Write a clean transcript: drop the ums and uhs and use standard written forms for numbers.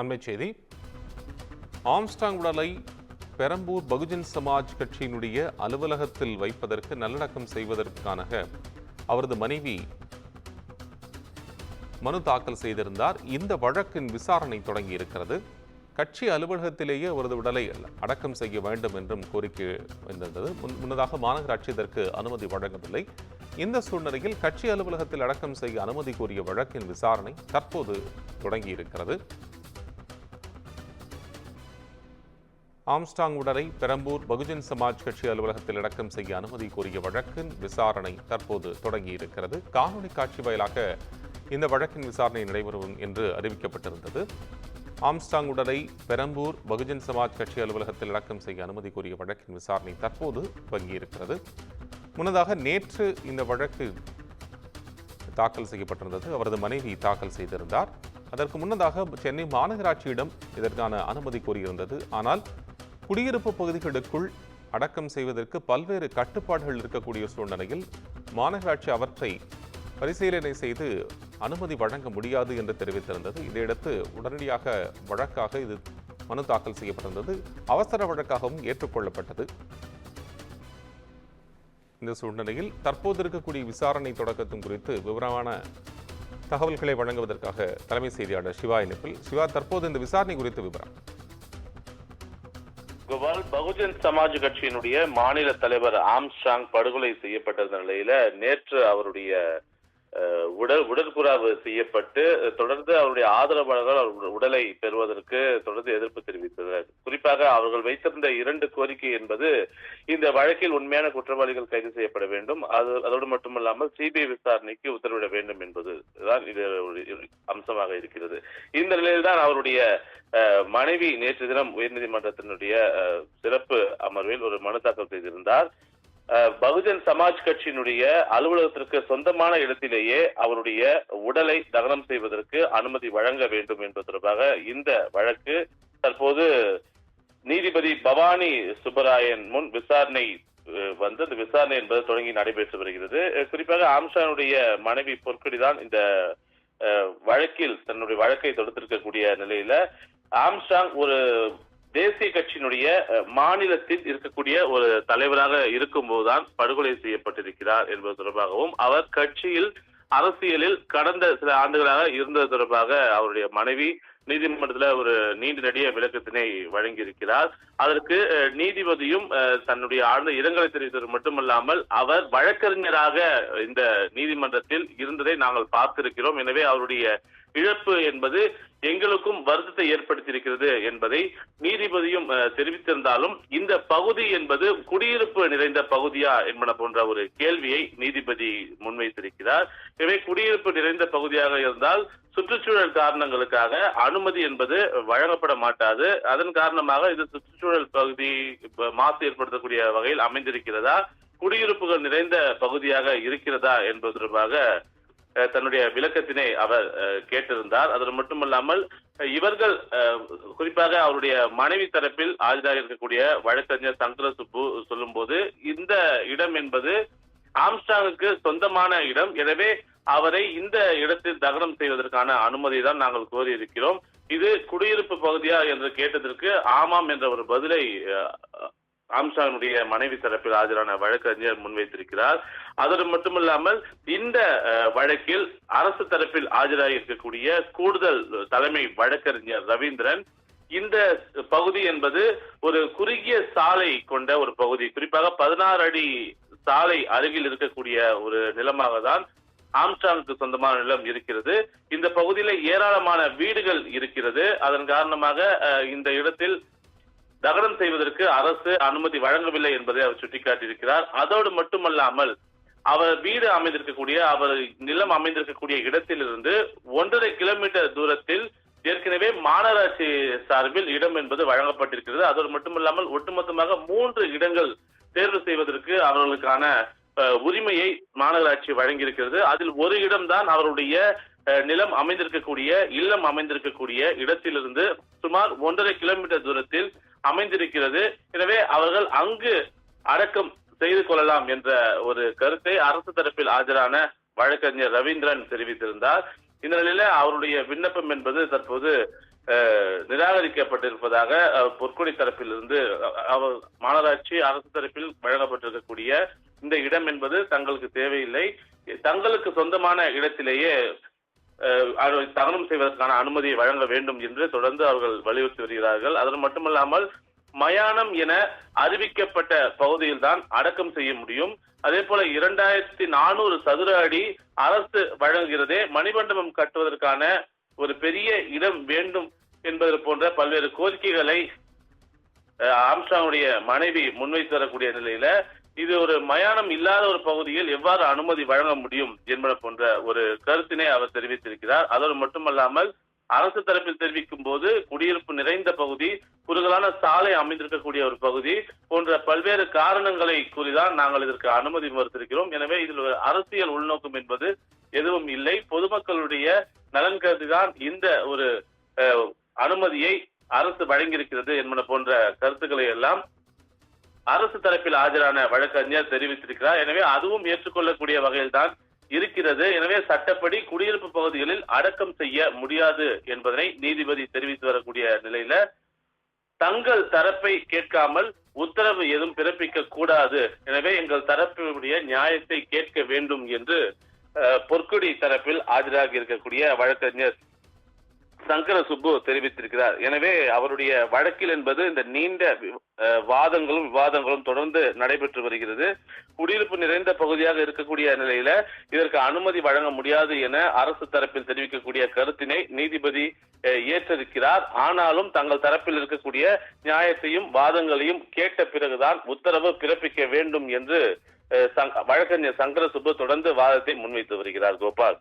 அண்மை செய்தி. ஆம்ஸ்ட்ராங் உடலை பெரம்பூர் பகுஜன் சமாஜ் கட்சியினுடைய அலுவலகத்தில் வைப்பதற்கு நல்லடக்கம் செய்வதற்கான அவரது மனைவி மனு தாக்கல் செய்திருந்தார். இந்த வழக்கின் விசாரணை தொடங்கி இருக்கிறது. கட்சி அலுவலகத்திலேயே அவரது உடலை அடக்கம் செய்ய வேண்டும் என்றும் கோரிக்கை வந்திருந்தது. முன்னதாக மாநகராட்சி இதற்கு அனுமதி வழங்கவில்லை. இந்த சூழ்நிலையில் கட்சி அலுவலகத்தில் அடக்கம் செய்ய அனுமதி கோரிய வழக்கின் விசாரணை தற்போது தொடங்கி இருக்கிறது. ஆம்ஸ்ட்ராங் உடலை பெரம்பூர் பகுஜன் சமாஜ் கட்சி அலுவலகத்தில் அடக்கம் செய்ய அனுமதி கோரிய வழக்கின் விசாரணை தற்போது தொடங்கி இருக்கிறது. காணொலி காட்சி வாயிலாக இந்த வழக்கின் விசாரணை நடைபெறும் என்று அறிவிக்கப்பட்டிருந்தது. ஆம்ஸ்ட்ராங் உடலை பெரம்பூர் பகுஜன் சமாஜ் கட்சி அலுவலகத்தில் அடக்கம் செய்ய அனுமதி கோரிய வழக்கின் விசாரணை தற்போது துவங்கியிருக்கிறது. முன்னதாக நேற்று இந்த வழக்கு தாக்கல் செய்யப்பட்டிருந்தது. அவரது மனைவி தாக்கல் செய்திருந்தார். அதற்கு முன்னதாக சென்னை மாநகராட்சியிடம் இதற்கான அனுமதி கோரியிருந்தது. ஆனால் குடியிருப்பு பகுதிகளுக்குள் அடக்கம் செய்வதற்கு பல்வேறு கட்டுப்பாடுகள் இருக்கக்கூடிய சூழ்நிலையில் மாநகராட்சி அவற்றை பரிசீலனை செய்து அனுமதி வழங்க முடியாது என்று தெரிவித்திருந்தது. இதையடுத்து உடனடியாக வழக்காக இது மனு தாக்கல் செய்யப்பட்டிருந்தது. அவசர வழக்காகவும் ஏற்றுக்கொள்ளப்பட்டது. இந்த சூழ்நிலையில் தற்போது இருக்கக்கூடிய விசாரணை தொடக்கத்தும் குறித்து விவரமான தகவல்களை வழங்குவதற்காக தலைமை செய்தியாளர் சிவா இணைப்பில். சிவா, தற்போது இந்த விசாரணை குறித்த விவரம். கோபால், பகுஜன் சமாஜ் கட்சியினுடைய மாநில தலைவர் ஆம்ஸ்ட்ராங் படுகொலை செய்யப்பட்ட நிலையில நேற்று அவருடைய உடற்குறாவு செய்யப்பட்டு தொடர்ந்து அவருடைய ஆதரவாளர்கள் அவருடைய உடலை பெறுவதற்கு தொடர்ந்து எதிர்ப்பு தெரிவித்தனர். குறிப்பாக அவர்கள் வைத்திருந்த 2 கோரிக்கை என்பது இந்த வழக்கில் உண்மையான குற்றவாளிகள் கைது செய்யப்பட வேண்டும், அதோடு மட்டுமல்லாமல் சிபிஐ விசாரணைக்கு உத்தரவிட வேண்டும் என்பதுதான் இது அம்சமாக இருக்கிறது. இந்த நிலையில்தான் அவருடைய மனைவி நேற்று தினம் உயர்நீதிமன்றத்தினுடைய சிறப்பு அமர்வில் ஒரு மனு தாக்கல் செய்திருந்தார். பகுஜன் சமாஜ் கட்சியினுடைய அலுவலகத்திற்கு சொந்தமான இடத்திலேயே அவருடைய உடலை தகனம் செய்வதற்கு அனுமதி வழங்க வேண்டும் என்பது தொடர்பாக இந்த வழக்கு தற்போது நீதிபதி பவானி சுப்பராயன் முன் விசாரணை வந்து அந்த விசாரணை என்பது தொடங்கி நடைபெற்று வருகிறது. குறிப்பாக ஆம்ஸ்ட்ராங்குடைய மனைவி பொற்கொடிதான் இந்த வழக்கில் தன்னுடைய வழக்கை தொடுத்திருக்கக்கூடிய நிலையில ஆம்ஸ்ட்ராங் ஒரு தேசிய கட்சியினுடைய மாநிலத்தில் இருக்கக்கூடிய ஒரு தலைவராக இருக்கும்போதுதான் படுகொலை செய்யப்பட்டிருக்கிறார் என்பது தொடர்பாகவும் அவர் கட்சியில் அரசியலில் கடந்த சில ஆண்டுகளாக இருந்தது தொடர்பாக அவருடைய மனைவி நீதிமன்றத்தில் ஒரு நீண்ட நெடிய விளக்கத்தினை வழங்கியிருக்கிறார். அதற்கு நீதிபதியும் தன்னுடைய ஆழ்ந்த இரங்கலை தெரிவித்தது மட்டுமல்லாமல் அவர் வழக்கறிஞராக இந்த நீதிமன்றத்தில் இருந்ததை நாங்கள் பார்த்திருக்கிறோம், எனவே அவருடைய இழப்பு என்பது எங்களுக்கும் வருத்தத்தை ஏற்படுத்தியிருக்கிறது என்பதை நீதிபதியும் தெரிவித்திருந்தாலும் இந்த பகுதி என்பது குடியிருப்பு நிறைந்த பகுதியா என்பன போன்ற ஒரு கேள்வியை நீதிபதி முன்வைத்திருக்கிறார். எனவே குடியிருப்பு நிறைந்த பகுதியாக இருந்தால் சுற்றுச்சூழல் காரணங்களுக்காக அனுமதி என்பது வழங்கப்பட மாட்டாது. அதன் காரணமாக இது சுற்றுச்சூழல் பகுதி மாசு ஏற்படுத்தக்கூடிய வகையில் அமைந்திருக்கிறதா, குடியிருப்புகள் நிறைந்த பகுதியாக இருக்கிறதா என்பது தொடர்பாக தன்னுடைய விளக்கத்தினை அவர் கேட்டிருந்தார். அது மட்டுமல்லாமல் இவர்கள் குறிப்பாக அவருடைய மனைவி தரப்பில் ஆஜராக இருக்கக்கூடிய வழக்கறிஞர் சங்கர சுப்பு சொல்லும் போது இந்த இடம் என்பது ஆம்ஸ்ட்ராங்குக்கு சொந்தமான இடம், எனவே அவரை இந்த இடத்தில் தகனம் செய்வதற்கான அனுமதி தான் நாங்கள் கோரியிருக்கிறோம். இது குடியிருப்பு பகுதியா என்று கேட்டதற்கு ஆமாம் என்ற ஒரு பதிலை ஆம்ஸ்ட்ராங்குடைய மனைவி தரப்பில் ஆஜரான வழக்கறிஞர் முன்வைத்திருக்கிறார். அதோடு மட்டுமல்லாமல் இந்த வழக்கில் அரசு தரப்பில் ஆஜராக இருக்கக்கூடிய கூடுதல் தலைமை வழக்கறிஞர் ரவீந்திரன் இந்த பகுதி என்பது ஒரு குறுகிய சாலை கொண்ட ஒரு பகுதி, குறிப்பாக 16 அடி சாலை அருகில் இருக்கக்கூடிய ஒரு நிலமாக தான் ஆம்ஸ்ட்ராங்குக்கு சொந்தமான நிலம் இருக்கிறது. இந்த பகுதியில ஏராளமான வீடுகள் இருக்கிறது. அதன் காரணமாக இந்த இடத்தில் தகனம் செய்வதற்கு அரசு அனுமதி வழங்கவில்லை என்பதை அவர் சுட்டிக்காட்டியிருக்கிறார். அதோடு மட்டுமல்லாமல் அவர் வீடு அமைந்திருக்கக்கூடிய அவர் நிலம் அமைந்திருக்கக்கூடிய இடத்திலிருந்து 1.5 கிலோமீட்டர் தூரத்தில் ஏற்கனவே மாநகராட்சி சார்பில் இடம் என்பது வழங்கப்பட்டிருக்கிறது. அதோடு மட்டுமல்லாமல் ஒட்டுமொத்தமாக 3 இடங்கள் தேர்வு செய்வதற்கு அவர்களுக்கான உரிமையை மாநகராட்சி வழங்கியிருக்கிறது. அதில் ஒரு இடம்தான் அவருடைய நிலம் அமைந்திருக்கக்கூடிய இல்லம் அமைந்திருக்கக்கூடிய இடத்திலிருந்து சுமார் 1.5 கிலோமீட்டர் தூரத்தில் அமைந்திருக்கிறது. எனவே அவர்கள் அங்கு அடக்கம் செய்து கொள்ளலாம் என்ற ஒரு கருத்தை அரசு தரப்பில் ஆஜரான வழக்கறிஞர் ரவீந்திரன் தெரிவித்திருந்தார். இந்த நிலையில அவருடைய விண்ணப்பம் என்பது தற்போது நிராகரிக்கப்பட்டிருப்பதாக பொற்கொடி தரப்பிலிருந்து மாநகராட்சி அரசு தரப்பில் வழங்கப்பட்டிருக்கக்கூடிய இந்த இடம் என்பது தங்களுக்கு தேவையில்லை, தங்களுக்கு சொந்தமான இடத்திலேயே தகனம் செய்வதற்கான அனுமதியை வழங்க வேண்டும் என்று தொடர்ந்து அவர்கள் வலியுறுத்தி வருகிறார்கள். அது மட்டுமல்லாமல் மயானம் என அறிவிக்கப்பட்ட பகுதியில் தான் அடக்கம் செய்ய முடியும். அதே போல 2400 சதுர அடி அரசு வழங்குகிறதே, மணிமண்டபம் கட்டுவதற்கான ஒரு பெரிய இடம் வேண்டும் என்பது போன்ற பல்வேறு கோரிக்கைகளை ஆம்ஸ்ட்ராங்குடைய மனைவி முன்வைத்து வரக்கூடிய நிலையில இது ஒரு மயானம் இல்லாத ஒரு பகுதியில் எவ்வாறு அனுமதி வழங்க முடியும் என்பது போன்ற ஒரு கருத்தினை அவர் தெரிவித்திருக்கிறார். அதோடு மட்டுமல்லாமல் அரசு தரப்பில் தெரிவிக்கும் போது குடியிருப்பு நிறைந்த பகுதி, குறுகலான சாலை அமைந்திருக்கக்கூடிய ஒரு பகுதி போன்ற பல்வேறு காரணங்களை கூறிதான் நாங்கள் இதற்கு அனுமதி மறுத்திருக்கிறோம். எனவே இதில் ஒரு அரசியல் உள்நோக்கம் என்பது எதுவும் இல்லை. பொதுமக்களுடைய நலன் கருதிதான் இந்த ஒரு அனுமதியை அரசு வழங்கியிருக்கிறது என்பன போன்ற கருத்துக்களை எல்லாம் அரசு தரப்பில் ஆஜரான வழக்கறிஞர் தெரிவித்திருக்கிறார். எனவே அதுவும் ஏற்றுக்கொள்ளக்கூடிய வகையில் தான் இருக்கிறது. எனவே சட்டப்படி குடியிருப்பு பகுதிகளில் அடக்கம் செய்ய முடியாது என்பதனை நீதிபதி தெரிவித்து வரக்கூடிய நிலையில தங்கள் தரப்பை கேட்காமல் உத்தரவு எதுவும் பிறப்பிக்க கூடாது, எனவே எங்கள் தரப்பினுடைய நியாயத்தை கேட்க வேண்டும் என்று பொற்கொடி தரப்பில் ஆஜராகி இருக்கக்கூடிய வழக்கறிஞர் சங்கர சுப்பு தெரிவித்திருக்கிறார். எனவே அவருடைய வழக்கில் என்பது இந்த நீண்ட வாதங்களும் விவாதங்களும் தொடர்ந்து நடைபெற்று வருகிறது. குடியிருப்பு நிறைந்த பகுதியாக இருக்கக்கூடிய நிலையில இதற்கு அனுமதி வழங்க முடியாது என அரசு தரப்பில் தெரிவிக்கக்கூடிய கருத்தினை நீதிபதி ஏற்றிருக்கிறார். ஆனாலும் தங்கள் தரப்பில் இருக்கக்கூடிய நியாயத்தையும் வாதங்களையும் கேட்ட பிறகுதான் உத்தரவு பிறப்பிக்க வேண்டும் என்று வழக்கறிஞர் சங்கர சுப்பு தொடர்ந்து வாதத்தை முன்வைத்து வருகிறார். கோபால்.